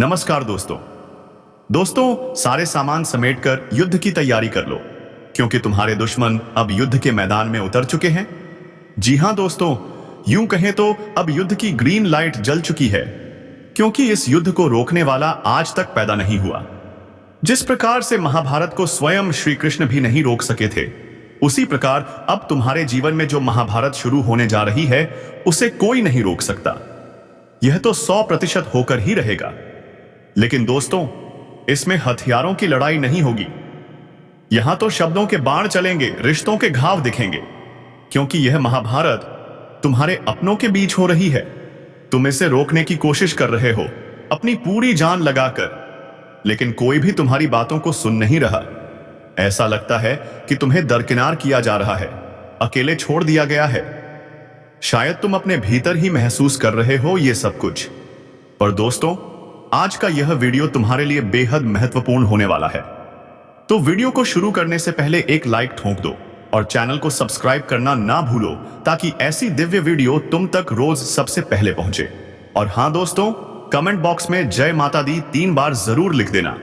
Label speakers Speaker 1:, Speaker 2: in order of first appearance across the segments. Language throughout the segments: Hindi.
Speaker 1: नमस्कार दोस्तों। सारे सामान समेटकर युद्ध की तैयारी कर लो, क्योंकि तुम्हारे दुश्मन अब युद्ध के मैदान में उतर चुके हैं। जी हां दोस्तों, यूं कहें तो अब युद्ध की ग्रीन लाइट जल चुकी है, क्योंकि इस युद्ध को रोकने वाला आज तक पैदा नहीं हुआ। जिस प्रकार से महाभारत को स्वयं श्री कृष्ण भी नहीं रोक सके थे, उसी प्रकार अब तुम्हारे जीवन में जो महाभारत शुरू होने जा रही है, उसे कोई नहीं रोक सकता। यह तो 100% होकर ही रहेगा। लेकिन दोस्तों, इसमें हथियारों की लड़ाई नहीं होगी। यहां तो शब्दों के बाण चलेंगे, रिश्तों के घाव दिखेंगे, क्योंकि यह महाभारत तुम्हारे अपनों के बीच हो रही है। तुम इसे रोकने की कोशिश कर रहे हो अपनी पूरी जान लगाकर, लेकिन कोई भी तुम्हारी बातों को सुन नहीं रहा। ऐसा लगता है कि तुम्हें दरकिनार किया जा रहा है, अकेले छोड़ दिया गया है। शायद तुम अपने भीतर ही महसूस कर रहे हो ये सब कुछ। पर दोस्तों, आज का यह वीडियो तुम्हारे लिए बेहद महत्वपूर्ण होने वाला है। तो वीडियो को शुरू करने से पहले एक लाइक ठोक दो और चैनल को सब्सक्राइब करना ना भूलो, ताकि ऐसी दिव्य वीडियो तुम तक रोज सबसे पहले पहुंचे। और हां दोस्तों, कमेंट बॉक्स में जय माता दी 3 बार जरूर लिख देना,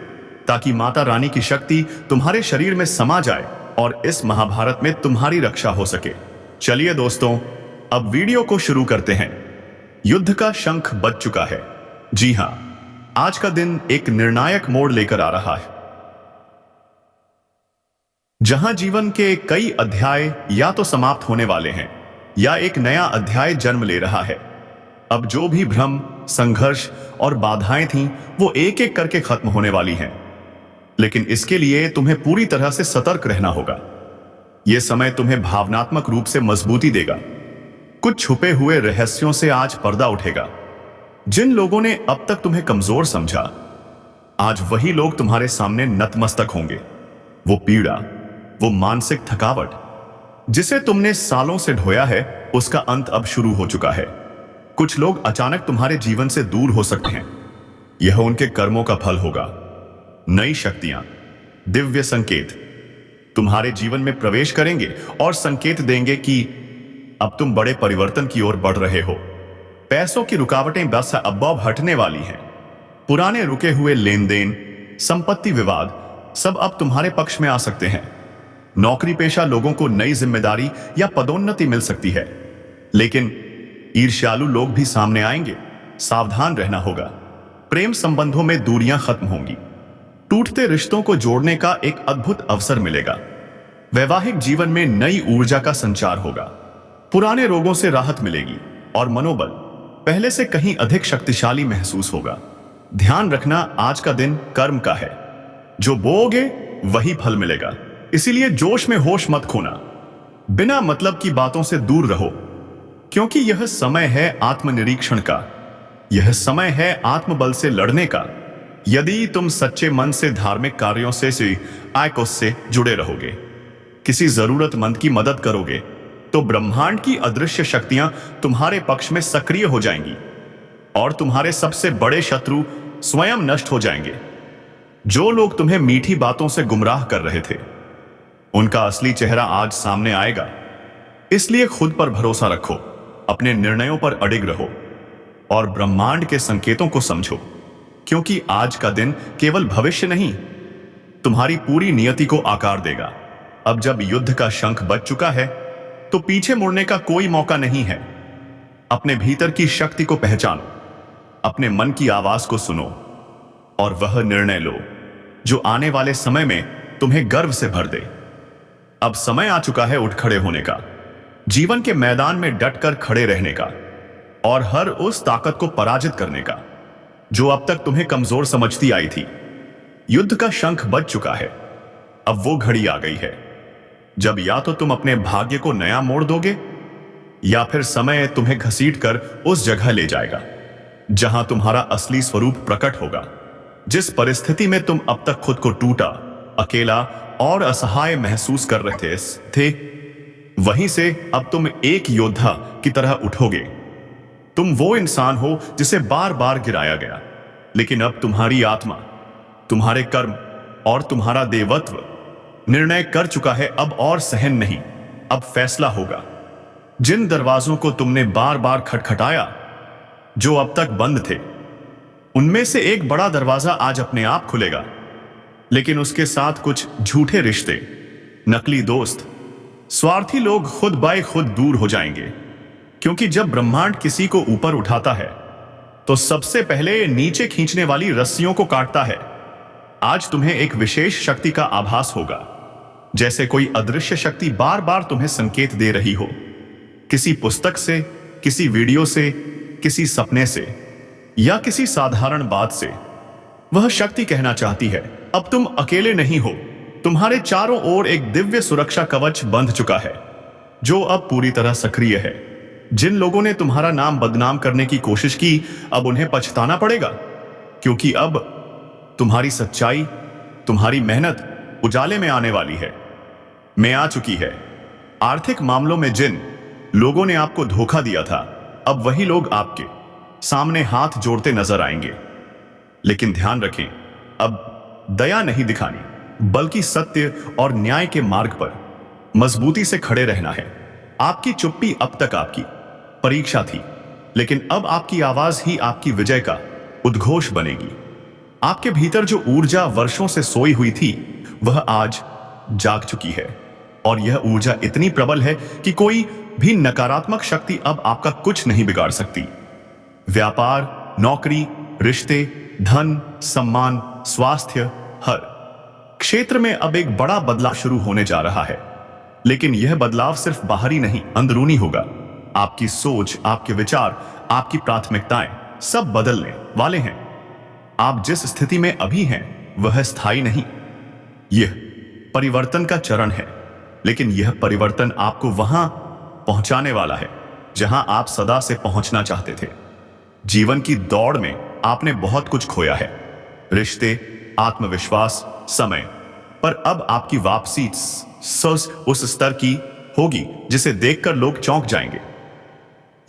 Speaker 1: ताकि माता रानी की शक्ति तुम्हारे शरीर में समा जाए और इस महाभारत में तुम्हारी रक्षा हो सके। चलिए दोस्तों, अब वीडियो को शुरू करते हैं। युद्ध का शंख बज चुका है। जी हां, आज का दिन एक निर्णायक मोड़ लेकर आ रहा है, जहां जीवन के कई अध्याय या तो समाप्त होने वाले हैं या एक नया अध्याय जन्म ले रहा है। अब जो भी भ्रम, संघर्ष और बाधाएं थीं, वो एक एक करके खत्म होने वाली हैं। लेकिन इसके लिए तुम्हें पूरी तरह से सतर्क रहना होगा। यह समय तुम्हें भावनात्मक रूप से मजबूती देगा। कुछ छुपे हुए रहस्यों से आज पर्दा उठेगा। जिन लोगों ने अब तक तुम्हें कमजोर समझा, आज वही लोग तुम्हारे सामने नतमस्तक होंगे। वो पीड़ा, वो मानसिक थकावट जिसे तुमने सालों से ढोया है, उसका अंत अब शुरू हो चुका है। कुछ लोग अचानक तुम्हारे जीवन से दूर हो सकते हैं। यह उनके कर्मों का फल होगा। नई शक्तियां, दिव्य संकेत तुम्हारे जीवन में प्रवेश करेंगे और संकेत देंगे कि अब तुम बड़े परिवर्तन की ओर बढ़ रहे हो। पैसों की रुकावटें बस अब हटने वाली हैं। पुराने रुके हुए लेन देन, संपत्ति विवाद सब अब तुम्हारे पक्ष में आ सकते हैं। नौकरी पेशा लोगों को नई जिम्मेदारी या पदोन्नति मिल सकती है, लेकिन ईर्ष्यालु लोग भी सामने आएंगे। सावधान रहना होगा। प्रेम संबंधों में दूरियां खत्म होंगी। टूटते रिश्तों को जोड़ने का एक अद्भुत अवसर मिलेगा। वैवाहिक जीवन में नई ऊर्जा का संचार होगा। पुराने रोगों से राहत मिलेगी और मनोबल पहले से कहीं अधिक शक्तिशाली महसूस होगा। ध्यान रखना, आज का दिन कर्म का है। जो बोओगे वही फल मिलेगा। इसीलिए जोश में होश मत खोना। बिना मतलब की बातों से दूर रहो, क्योंकि यह समय है आत्मनिरीक्षण का। यह समय है आत्मबल से लड़ने का। यदि तुम सच्चे मन से धार्मिक कार्यों से आयकोस से जुड़े रहोगे, किसी जरूरतमंद की मदद करोगे, तो ब्रह्मांड की अदृश्य शक्तियां तुम्हारे पक्ष में सक्रिय हो जाएंगी और तुम्हारे सबसे बड़े शत्रु स्वयं नष्ट हो जाएंगे। जो लोग तुम्हें मीठी बातों से गुमराह कर रहे थे, उनका असली चेहरा आज सामने आएगा। इसलिए खुद पर भरोसा रखो, अपने निर्णयों पर अडिग रहो और ब्रह्मांड के संकेतों को समझो, क्योंकि आज का दिन केवल भविष्य नहीं, तुम्हारी पूरी नियति को आकार देगा। अब जब युद्ध का शंख बज चुका है, तो पीछे मुड़ने का कोई मौका नहीं है। अपने भीतर की शक्ति को पहचानो, अपने मन की आवाज को सुनो और वह निर्णय लो जो आने वाले समय में तुम्हें गर्व से भर दे। अब समय आ चुका है उठ खड़े होने का, जीवन के मैदान में डटकर खड़े रहने का और हर उस ताकत को पराजित करने का जो अब तक तुम्हें कमजोर समझती आई थी। युद्ध का शंख बज चुका है। अब वो घड़ी आ गई है जब या तो तुम अपने भाग्य को नया मोड़ दोगे, या फिर समय तुम्हें घसीटकर उस जगह ले जाएगा जहां तुम्हारा असली स्वरूप प्रकट होगा। जिस परिस्थिति में तुम अब तक खुद को टूटा, अकेला और असहाय महसूस कर रहे थे, वहीं से अब तुम एक योद्धा की तरह उठोगे। तुम वो इंसान हो जिसे बार बार गिराया गया, लेकिन अब तुम्हारी आत्मा, तुम्हारे कर्म और तुम्हारा देवत्व निर्णय कर चुका है। अब और सहन नहीं, अब फैसला होगा। जिन दरवाजों को तुमने बार बार खटखटाया, जो अब तक बंद थे, उनमें से एक बड़ा दरवाजा आज अपने आप खुलेगा, लेकिन उसके साथ कुछ झूठे रिश्ते, नकली दोस्त, स्वार्थी लोग खुद बाय खुद दूर हो जाएंगे। क्योंकि जब ब्रह्मांड किसी को ऊपर उठाता है तो सबसे पहले नीचे खींचने वाली रस्सियों को काटता है। आज तुम्हें एक विशेष शक्ति का आभास होगा, जैसे कोई अदृश्य शक्ति बार बार तुम्हें संकेत दे रही हो, किसी पुस्तक से, किसी वीडियो से, किसी सपने से या किसी साधारण बात से। वह शक्ति कहना चाहती है, अब तुम अकेले नहीं हो, तुम्हारे चारों ओर एक दिव्य सुरक्षा कवच बंध चुका है, जो अब पूरी तरह सक्रिय है। जिन लोगों ने तुम्हारा नाम बदनाम करने की कोशिश की, अब उन्हें पछताना पड़ेगा, क्योंकि अब तुम्हारी सच्चाई, तुम्हारी मेहनत उजाले में आने वाली है, में आ चुकी है। आर्थिक मामलों में जिन लोगों ने आपको धोखा दिया था, अब वही लोग आपके सामने हाथ जोड़ते नजर आएंगे। लेकिन ध्यान रखें, अब दया नहीं दिखानी, बल्कि सत्य और न्याय के मार्ग पर मजबूती से खड़े रहना है। आपकी चुप्पी अब तक आपकी परीक्षा थी, लेकिन अब आपकी आवाज ही आपकी विजय का उद्घोष बनेगी। आपके भीतर जो ऊर्जा वर्षों से सोई हुई थी, वह आज जाग चुकी है, और यह ऊर्जा इतनी प्रबल है कि कोई भी नकारात्मक शक्ति अब आपका कुछ नहीं बिगाड़ सकती। व्यापार, नौकरी, रिश्ते, धन, सम्मान, स्वास्थ्य, हर क्षेत्र में अब एक बड़ा बदलाव शुरू होने जा रहा है। लेकिन यह बदलाव सिर्फ बाहरी नहीं, अंदरूनी होगा। आपकी सोच, आपके विचार, आपकी प्राथमिकताएं सब बदलने वाले हैं। आप जिस स्थिति में अभी हैं, वह स्थायी नहीं। यह परिवर्तन का चरण है, लेकिन यह परिवर्तन आपको वहां पहुंचाने वाला है जहां आप सदा से पहुंचना चाहते थे। जीवन की दौड़ में आपने बहुत कुछ खोया है, रिश्ते, आत्मविश्वास, समय, पर अब आपकी वापसी उस स्तर की होगी जिसे देखकर लोग चौंक जाएंगे।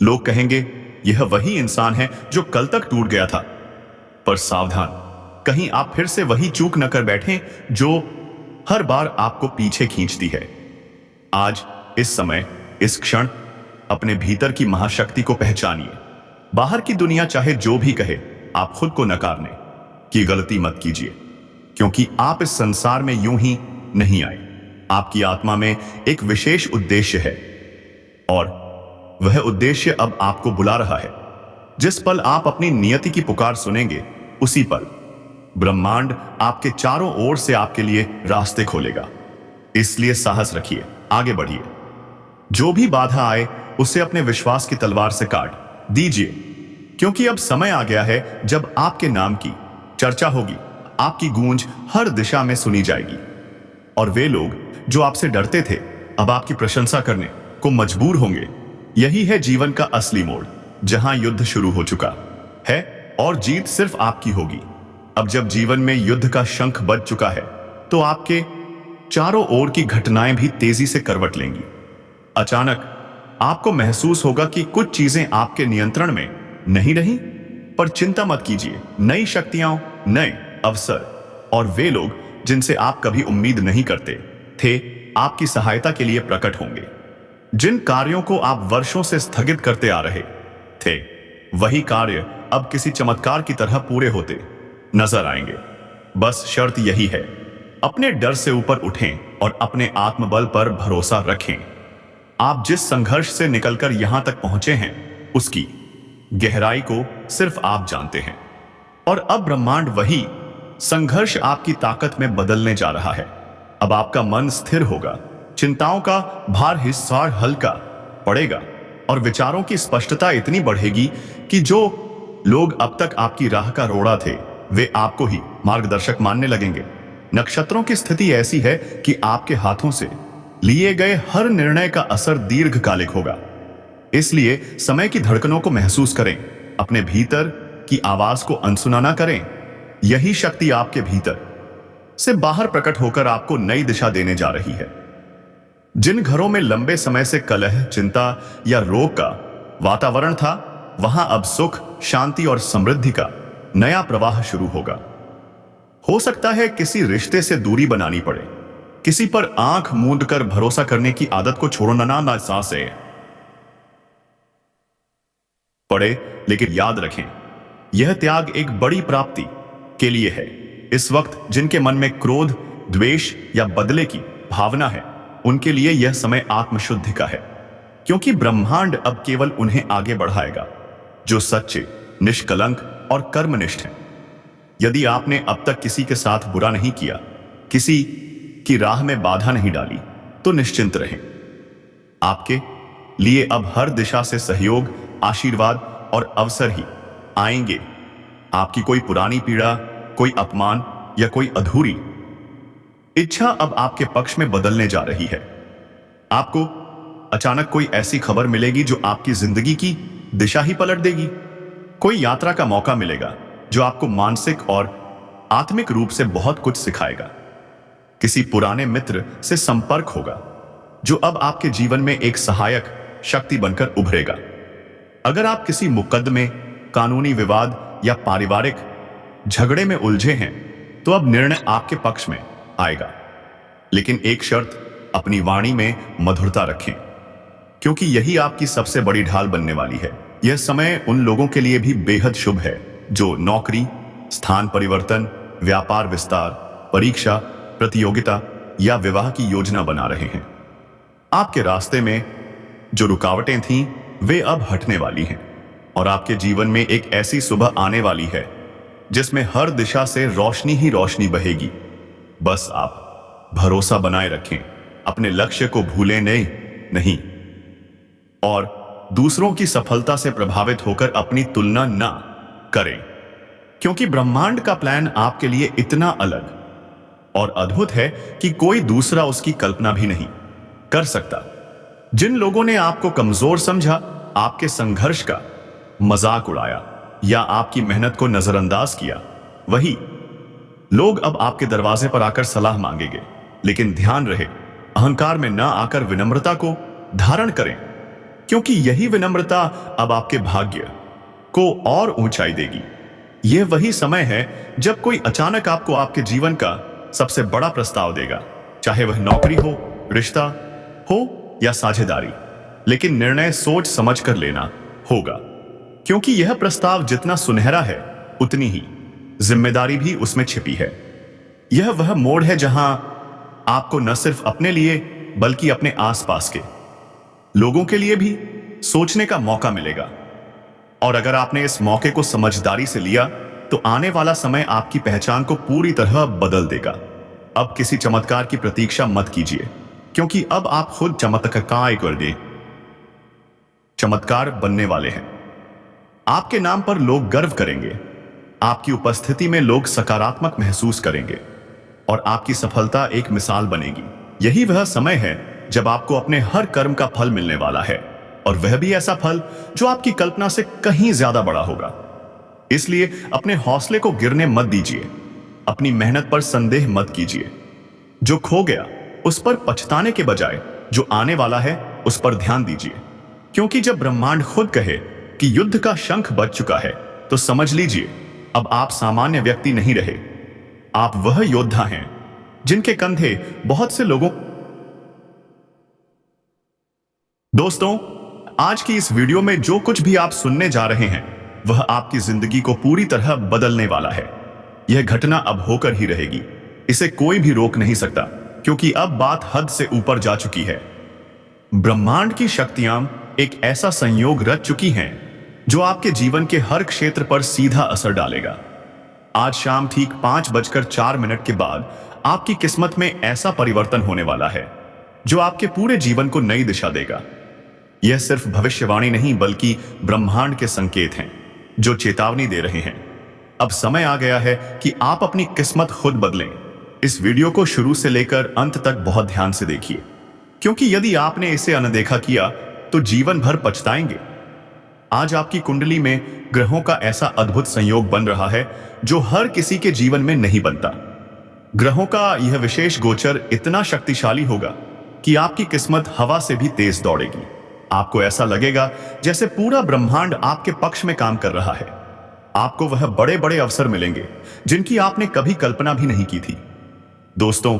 Speaker 1: लोग कहेंगे, यह वही इंसान है जो कल तक टूट गया था। पर सावधान, कहीं आप फिर से वही चूक न कर बैठें जो हर बार आपको पीछे खींचती है। आज, इस समय, इस क्षण अपने भीतर की महाशक्ति को पहचानिए। बाहर की दुनिया चाहे जो भी कहे, आप खुद को नकारने की गलती मत कीजिए, क्योंकि आप इस संसार में यूं ही नहीं आए। आपकी आत्मा में एक विशेष उद्देश्य है, और वह उद्देश्य अब आपको बुला रहा है। जिस पल आप अपनी नियति की पुकार सुनेंगे, उसी पल ब्रह्मांड आपके चारों ओर से आपके लिए रास्ते खोलेगा। इसलिए साहस रखिए, आगे बढ़िए। जो भी बाधा आए, उसे अपने विश्वास की तलवार से काट दीजिए, क्योंकि अब समय आ गया है जब आपके नाम की चर्चा होगी, आपकी गूंज हर दिशा में सुनी जाएगी, और वे लोग जो आपसे डरते थे, अब आपकी प्रशंसा करने को मजबूर होंगे। यही है जीवन का असली मोड़, जहां युद्ध शुरू हो चुका है और जीत सिर्फ आपकी होगी। अब जब जीवन में युद्ध का शंख बज चुका है, तो आपके चारों ओर की घटनाएं भी तेजी से करवट लेंगी। अचानक आपको महसूस होगा कि कुछ चीजें आपके नियंत्रण में नहीं रही, पर चिंता मत कीजिए। नई शक्तियां, नए अवसर और वे लोग जिनसे आप कभी उम्मीद नहीं करते थे, आपकी सहायता के लिए प्रकट होंगे। जिन कार्यों को आप वर्षों से स्थगित करते आ रहे थे, वही कार्य अब किसी चमत्कार की तरह पूरे होते नजर आएंगे। बस शर्त यही है, अपने डर से ऊपर उठें और अपने आत्मबल पर भरोसा रखें। आप जिस संघर्ष से निकलकर यहां तक पहुंचे हैं, उसकी गहराई को सिर्फ आप जानते हैं, और अब ब्रह्मांड वही संघर्ष आपकी ताकत में बदलने जा रहा है। अब आपका मन स्थिर होगा, चिंताओं का भार हिस्सा हल्का पड़ेगा, और विचारों की स्पष्टता इतनी बढ़ेगी कि जो लोग अब तक आपकी राह का रोड़ा थे, वे आपको ही मार्गदर्शक मानने लगेंगे। नक्षत्रों की स्थिति ऐसी है कि आपके हाथों से लिए गए हर निर्णय का असर दीर्घकालिक होगा। इसलिए समय की धड़कनों को महसूस करें, अपने भीतर की आवाज को अनसुना ना करें। यही शक्ति आपके भीतर से बाहर प्रकट होकर आपको नई दिशा देने जा रही है। जिन घरों में लंबे समय से कलह, चिंता या रोग का वातावरण था, वहां अब सुख, शांति और समृद्धि का नया प्रवाह शुरू होगा। हो सकता है किसी रिश्ते से दूरी बनानी पड़े, किसी पर आंख मूंद कर भरोसा करने की आदत को छोड़ना ना सांसे पड़े, लेकिन याद रखें, यह त्याग एक बड़ी प्राप्ति के लिए है। इस वक्त जिनके मन में क्रोध, द्वेष या बदले की भावना है, उनके लिए यह समय आत्मशुद्धि का है, क्योंकि ब्रह्मांड अब केवल उन्हें आगे बढ़ाएगा जो सच्चे, निष्कलंक और कर्मनिष्ठ हैं। यदि आपने अब तक किसी के साथ बुरा नहीं किया, किसी की राह में बाधा नहीं डाली, तो निश्चिंत रहें। आपके लिए अब हर दिशा से सहयोग, आशीर्वाद और अवसर ही आएंगे। आपकी कोई पुरानी पीड़ा, कोई अपमान या कोई अधूरी इच्छा अब आपके पक्ष में बदलने जा रही है। आपको अचानक कोई ऐसी खबर मिलेगी जो आपकी जिंदगी की दिशा ही पलट देगी। कोई यात्रा का मौका मिलेगा जो आपको मानसिक और आत्मिक रूप से बहुत कुछ सिखाएगा। किसी पुराने मित्र से संपर्क होगा जो अब आपके जीवन में एक सहायक शक्ति बनकर उभरेगा। अगर आप किसी मुकदमे, कानूनी विवाद या पारिवारिक झगड़े में उलझे हैं, तो अब निर्णय आपके पक्ष में आएगा। लेकिन एक शर्त, अपनी वाणी में मधुरता रखें, क्योंकि यही आपकी सबसे बड़ी ढाल बनने वाली है। यह समय उन लोगों के लिए भी बेहद शुभ है जो नौकरी, स्थान परिवर्तन, व्यापार विस्तार, परीक्षा, प्रतियोगिता या विवाह की योजना बना रहे हैं। आपके रास्ते में जो रुकावटें थीं, वे अब हटने वाली हैं और आपके जीवन में एक ऐसी सुबह आने वाली है जिसमें हर दिशा से रोशनी ही रोशनी बहेगी। बस आप भरोसा बनाए रखें, अपने लक्ष्य को भूलें नहीं और दूसरों की सफलता से प्रभावित होकर अपनी तुलना ना करें, क्योंकि ब्रह्मांड का प्लान आपके लिए इतना अलग और अद्भुत है कि कोई दूसरा उसकी कल्पना भी नहीं कर सकता। जिन लोगों ने आपको कमजोर समझा, आपके संघर्ष का मजाक उड़ाया या आपकी मेहनत को नजरअंदाज किया, वही लोग अब आपके दरवाजे पर आकर सलाह मांगेंगे। लेकिन ध्यान रहे, अहंकार में न आकर विनम्रता को धारण करें, क्योंकि यही विनम्रता अब आपके भाग्य को और ऊंचाई देगी। यह वही समय है जब कोई अचानक आपको आपके जीवन का सबसे बड़ा प्रस्ताव देगा, चाहे वह नौकरी हो, रिश्ता हो या साझेदारी। लेकिन निर्णय सोच समझ कर लेना होगा, क्योंकि यह प्रस्ताव जितना सुनहरा है, उतनी ही जिम्मेदारी भी उसमें छिपी है। यह वह मोड़ है जहां आपको न सिर्फ अपने लिए बल्कि अपने आसपास के लोगों के लिए भी सोचने का मौका मिलेगा। और अगर आपने इस मौके को समझदारी से लिया, तो आने वाला समय आपकी पहचान को पूरी तरह बदल देगा। अब किसी चमत्कार की प्रतीक्षा मत कीजिए, क्योंकि अब आप खुद चमत्कार बनने वाले हैं। आपके नाम पर लोग गर्व करेंगे, आपकी उपस्थिति में लोग सकारात्मक महसूस करेंगे और आपकी सफलता एक मिसाल बनेगी। यही वह समय है जब आपको अपने हर कर्म का फल मिलने वाला है, और वह भी ऐसा फल जो आपकी कल्पना से कहीं ज्यादा बड़ा होगा। इसलिए अपने हौसले को गिरने मत दीजिए, अपनी मेहनत पर संदेह मत कीजिए। जो खो गया उस पर पछताने के बजाय जो आने वाला है उस पर ध्यान दीजिए, क्योंकि जब ब्रह्मांड खुद कहे कि युद्ध का शंख बज चुका है, तो समझ लीजिए अब आप सामान्य व्यक्ति नहीं रहे, आप वह योद्धा हैं जिनके कंधे बहुत से लोगों। दोस्तों, आज की इस वीडियो में जो कुछ भी आप सुनने जा रहे हैं, वह आपकी जिंदगी को पूरी तरह बदलने वाला है। यह घटना अब होकर ही रहेगी, इसे कोई भी रोक नहीं सकता, क्योंकि अब बात हद से ऊपर जा चुकी है। ब्रह्मांड की शक्तियां एक ऐसा संयोग रच चुकी हैं जो आपके जीवन के हर क्षेत्र पर सीधा असर डालेगा। आज शाम ठीक 5:04 के बाद आपकी किस्मत में ऐसा परिवर्तन होने वाला है जो आपके पूरे जीवन को नई दिशा देगा। यह सिर्फ भविष्यवाणी नहीं, बल्कि ब्रह्मांड के संकेत हैं जो चेतावनी दे रहे हैं। अब समय आ गया है कि आप अपनी किस्मत खुद बदलें। इस वीडियो को शुरू से लेकर अंत तक बहुत ध्यान से देखिए, क्योंकि यदि आपने इसे अनदेखा किया तो जीवन भर पछताएंगे। आज आपकी कुंडली में ग्रहों का ऐसा अद्भुत संयोग बन रहा है जो हर किसी के जीवन में नहीं बनता। ग्रहों का यह विशेष गोचर इतना शक्तिशाली होगा कि आपकी किस्मत हवा से भी तेज दौड़ेगी। आपको ऐसा लगेगा जैसे पूरा ब्रह्मांड आपके पक्ष में काम कर रहा है। आपको वह बड़े बड़े अवसर मिलेंगे जिनकी आपने कभी कल्पना भी नहीं की थी। दोस्तों,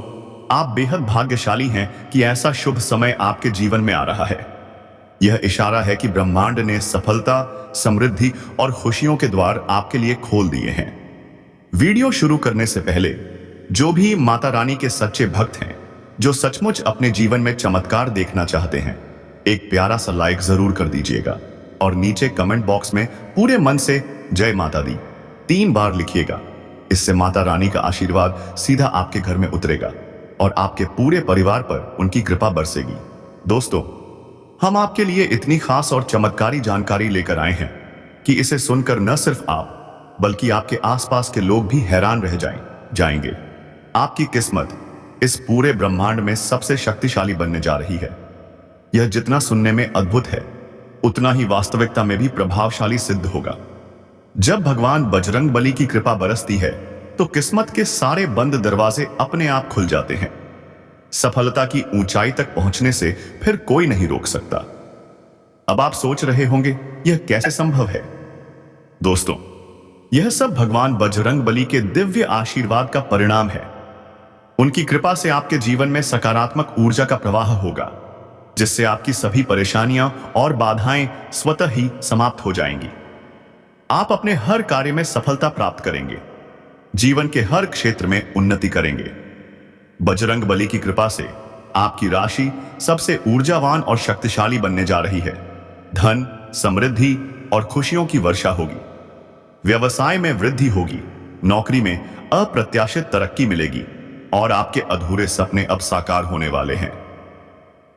Speaker 1: आप बेहद भाग्यशाली हैं कि ऐसा शुभ समय आपके जीवन में आ रहा है। यह इशारा है कि ब्रह्मांड ने सफलता, समृद्धि और खुशियों के द्वार आपके लिए खोल दिए हैं। वीडियो शुरू करने से पहले जो भी माता रानी के सच्चे भक्त हैं, जो सचमुच अपने जीवन में चमत्कार देखना चाहते हैं, एक प्यारा सा लाइक जरूर कर दीजिएगा और नीचे कमेंट बॉक्स में पूरे मन से जय माता दी 3 बार लिखिएगा। इससे माता रानी का आशीर्वाद सीधा आपके घर में उतरेगा और आपके पूरे परिवार पर उनकी कृपा बरसेगी। दोस्तों, हम आपके लिए इतनी खास और चमत्कारी जानकारी लेकर आए हैं कि इसे सुनकर न सिर्फ आप बल्कि आपके आसपास के लोग भी हैरान रह जाएंगे। आपकी किस्मत इस पूरे ब्रह्मांड में सबसे शक्तिशाली बनने जा रही है। यह जितना सुनने में अद्भुत है, उतना ही वास्तविकता में भी प्रभावशाली सिद्ध होगा। जब भगवान बजरंग बली की कृपा बरसती है तो किस्मत के सारे बंद दरवाजे अपने आप खुल जाते हैं। सफलता की ऊंचाई तक पहुंचने से फिर कोई नहीं रोक सकता। अब आप सोच रहे होंगे, यह कैसे संभव है? दोस्तों, यह सब भगवान बजरंग बली के दिव्य आशीर्वाद का परिणाम है। उनकी कृपा से आपके जीवन में सकारात्मक ऊर्जा का प्रवाह होगा, जिससे आपकी सभी परेशानियां और बाधाएं स्वतः ही समाप्त हो जाएंगी। आप अपने हर कार्य में सफलता प्राप्त करेंगे, जीवन के हर क्षेत्र में उन्नति करेंगे। बजरंग बली की कृपा से आपकी राशि सबसे ऊर्जावान और शक्तिशाली बनने जा रही है। धन, समृद्धि और खुशियों की वर्षा होगी। व्यवसाय में वृद्धि होगी, नौकरी में अप्रत्याशित तरक्की मिलेगी और आपके अधूरे सपने अब साकार होने वाले हैं।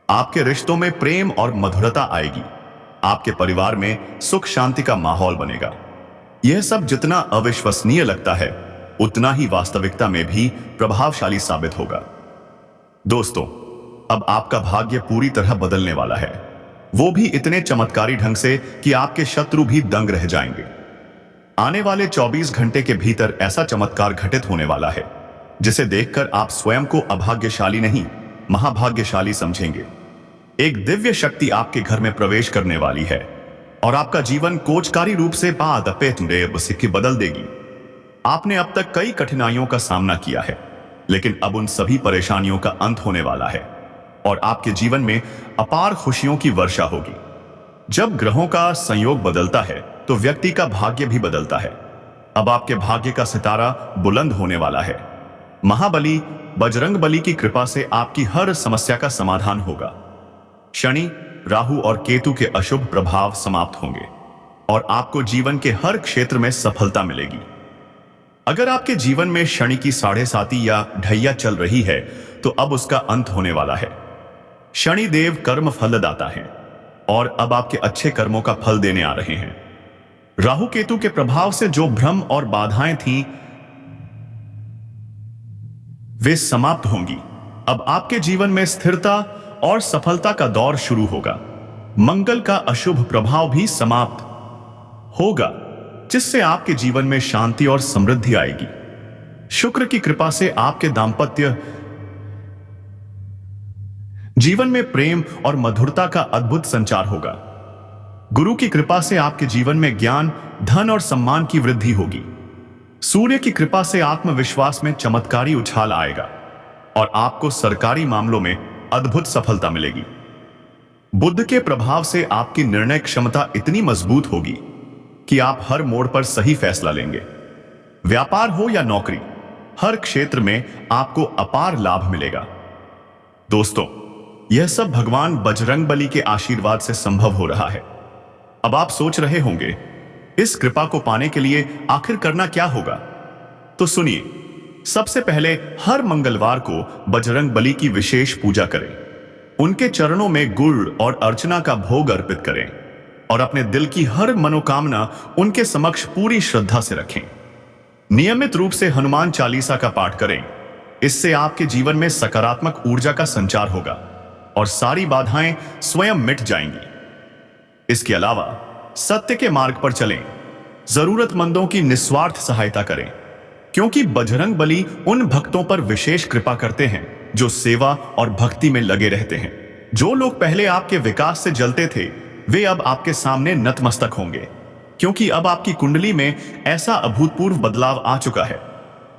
Speaker 1: आपके रिश्तों में प्रेम और मधुरता आएगी। आपके परिवार में सुख शांति का माहौल बनेगा। यह सब जितना अविश्वसनीय लगता है, उतना ही वास्तविकता में भी प्रभावशाली साबित होगा। दोस्तों, अब आपका भाग्य पूरी तरह बदलने वाला है, वो भी इतने चमत्कारी ढंग से कि आपके शत्रु भी दंग रह जाएंगे। आने वाले 24 घंटे के भीतर ऐसा चमत्कार घटित होने वाला है जिसे देखकर आप स्वयं को अभाग्यशाली नहीं, महाभाग्यशाली समझेंगे। एक दिव्य शक्ति आपके घर में प्रवेश करने वाली है और आपका जीवन कोचकारी रूप से बदल देगी। आपने अब तक कई कठिनाइयों का सामना किया है, लेकिन अब उन सभी परेशानियों का अंत होने वाला है और आपके जीवन में अपार खुशियों की वर्षा होगी। जब ग्रहों का संयोग बदलता है तो व्यक्ति का भाग्य भी बदलता है। अब आपके भाग्य का सितारा बुलंद होने वाला है। महाबली बजरंग बली की कृपा से आपकी हर समस्या का समाधान होगा। शनि, राहु और केतु के अशुभ प्रभाव समाप्त होंगे और आपको जीवन के हर क्षेत्र में सफलता मिलेगी। अगर आपके जीवन में शनि की 7.5 या ढैया चल रही है तो अब उसका अंत होने वाला है। शनि देव कर्म फलदाता है और अब आपके अच्छे कर्मों का फल देने आ रहे हैं। राहु केतु के प्रभाव से जो भ्रम और बाधाएं थीं, वे समाप्त होंगी। अब आपके जीवन में स्थिरता और सफलता का दौर शुरू होगा। मंगल का अशुभ प्रभाव भी समाप्त होगा, जिससे आपके जीवन में शांति और समृद्धि आएगी। शुक्र की कृपा से आपके दांपत्य जीवन में प्रेम और मधुरता का अद्भुत संचार होगा। गुरु की कृपा से आपके जीवन में ज्ञान, धन और सम्मान की वृद्धि होगी। सूर्य की कृपा से आत्मविश्वास में चमत्कारी उछाल आएगा और आपको सरकारी मामलों में अद्भुत सफलता मिलेगी। बुध के प्रभाव से आपकी निर्णय क्षमता इतनी मजबूत होगी कि आप हर मोड़ पर सही फैसला लेंगे। व्यापार हो या नौकरी, हर क्षेत्र में आपको अपार लाभ मिलेगा। दोस्तों, यह सब भगवान बजरंग बली के आशीर्वाद से संभव हो रहा है। अब आप सोच रहे होंगे, इस कृपा को पाने के लिए आखिर करना क्या होगा? तो सुनिए, सबसे पहले हर मंगलवार को बजरंग बली की विशेष पूजा करें। उनके चरणों में गुड़ और अर्चना का भोग अर्पित करें और अपने दिल की हर मनोकामना उनके समक्ष पूरी श्रद्धा से रखें। नियमित रूप से हनुमान चालीसा का पाठ करें। इससे आपके जीवन में सकारात्मक ऊर्जा का संचार होगा और सारी बाधाएं स्वयं मिट जाएंगी। इसके अलावा सत्य के मार्ग पर चलें, जरूरतमंदों की निस्वार्थ सहायता करें, क्योंकि बजरंग बली उन भक्तों पर विशेष कृपा करते हैं जो सेवा और भक्ति में लगे रहते हैं। जो लोग पहले आपके विकास से जलते थे, वे अब आपके सामने नतमस्तक होंगे, क्योंकि अब आपकी कुंडली में ऐसा अभूतपूर्व बदलाव आ चुका है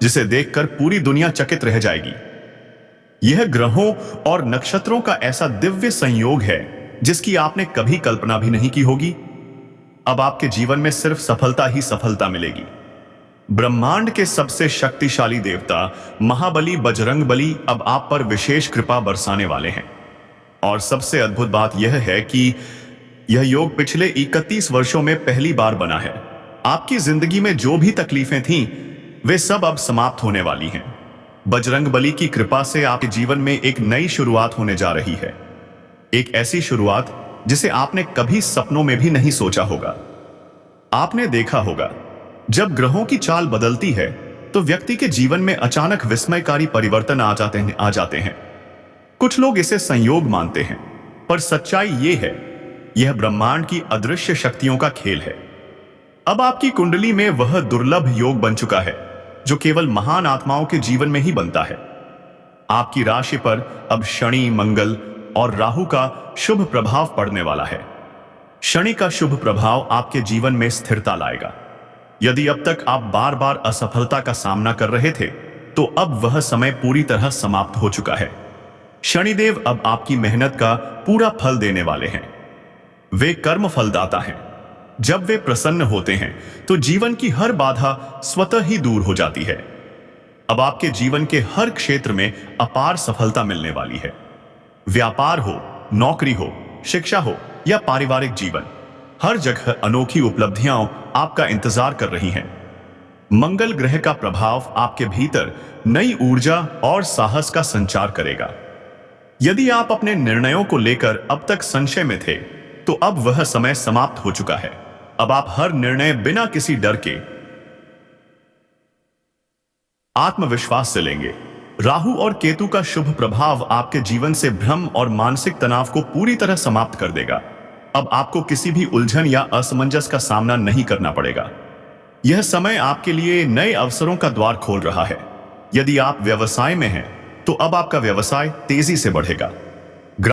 Speaker 1: जिसे देखकर पूरी दुनिया चकित रह जाएगी। यह ग्रहों और नक्षत्रों का ऐसा दिव्य संयोग है जिसकी आपने कभी कल्पना भी नहीं की होगी। अब आपके जीवन में सिर्फ सफलता ही सफलता मिलेगी। ब्रह्मांड के सबसे शक्तिशाली देवता महाबली बजरंगबली अब आप पर विशेष कृपा बरसाने वाले हैं। और सबसे अद्भुत बात यह है कि यह योग पिछले 31 वर्षों में पहली बार बना है। आपकी जिंदगी में जो भी तकलीफें थीं, वे सब अब समाप्त होने वाली हैं। बजरंगबली की कृपा से आपके जीवन में एक नई शुरुआत होने जा रही है। एक ऐसी शुरुआत जिसे आपने कभी सपनों में भी नहीं सोचा होगा। आपने देखा होगा, जब ग्रहों की चाल बदलती है तो व्यक्ति के जीवन में अचानक विस्मयकारी परिवर्तन आ जाते हैं। कुछ लोग इसे संयोग मानते हैं, पर सच्चाई ये है, यह ब्रह्मांड की अदृश्य शक्तियों का खेल है। अब आपकी कुंडली में वह दुर्लभ योग बन चुका है जो केवल महान आत्माओं के जीवन में ही बनता है। आपकी राशि पर अब शनि, मंगल और राहु का शुभ प्रभाव पड़ने वाला है। शनि का शुभ प्रभाव आपके जीवन में स्थिरता लाएगा। यदि अब तक आप बार बार असफलता का सामना कर रहे थे, तो अब वह समय पूरी तरह समाप्त हो चुका है। शनिदेव अब आपकी मेहनत का पूरा फल देने वाले हैं। वे कर्म फलदाता हैं। जब वे प्रसन्न होते हैं तो जीवन की हर बाधा स्वतः ही दूर हो जाती है। अब आपके जीवन के हर क्षेत्र में अपार सफलता मिलने वाली है। व्यापार हो, नौकरी हो, शिक्षा हो या पारिवारिक जीवन, हर जगह अनोखी उपलब्धियां आपका इंतजार कर रही हैं। मंगल ग्रह का प्रभाव आपके भीतर नई ऊर्जा और साहस का संचार करेगा। यदि आप अपने निर्णयों को लेकर अब तक संशय में थे, तो अब वह समय समाप्त हो चुका है। अब आप हर निर्णय बिना किसी डर के आत्मविश्वास से लेंगे। राहु और केतु का शुभ प्रभाव आपके जीवन से भ्रम और मानसिक तनाव को पूरी तरह समाप्त कर देगा। अब आपको किसी भी उलझन या असमंजस का सामना नहीं करना पड़ेगा। यह समय आपके लिए नए अवसरों का द्वार खोल रहा है। यदि आप व्यवसाय में हैं, तो अब आपका व्यवसाय तेजी से बढ़ेगा।